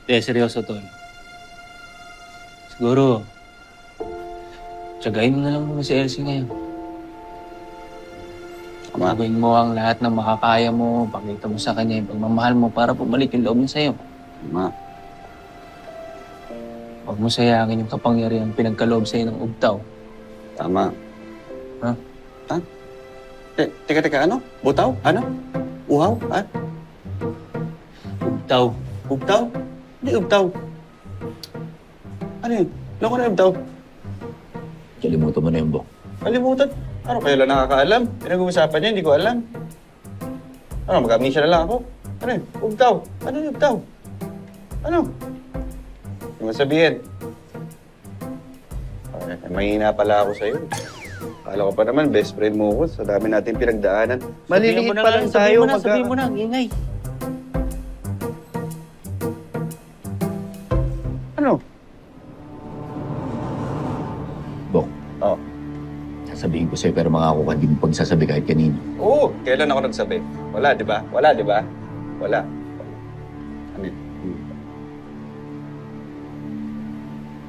Seryoso, tol. Siguro, tsagain mo na lang muna si Elsie ngayon. Tama. Gagawin mo ang lahat ng makakaya mo, pakita mo sa kanya yung pagmamahal mo para pumalik yung loob niya sa'yo. Tama. Huwag mo sayangin yung kapangyarihan pinagkaloob sa'yo ng ugtaw. Tama. Ha? Ha? Teka, ano? Butaw? Ano? Uhaw? Ha? Ugtaw. Ubtaw? Hindi ubtaw. Ano yun? Loko na ubtaw. Kalimutan mo na yung Bok. Kalimutan. Ano, kayo lang nakakaalam. Pinag-uusapan niya, hindi ko alam. Ano, mag-amnesia na lang ako. Ano yun? Ubtaw. Ano yun, ubtaw? Ano? Hindi mo sabihin. Ay, mahina pala ako sa'yo. Akala ko pa naman, best friend mo ko. Sa dami natin pinagdaanan. Maliliit pa lang tayo. Sabihin mo na, ang ingay. Ano? Bok, Oh. sasabihin ko sa'yo pero mangako ka, hindi mo pagsasabi kahit kanino. Oo, kailan ako nagsabi? Wala, di ba? Wala, di ba? Wala. Ano yun?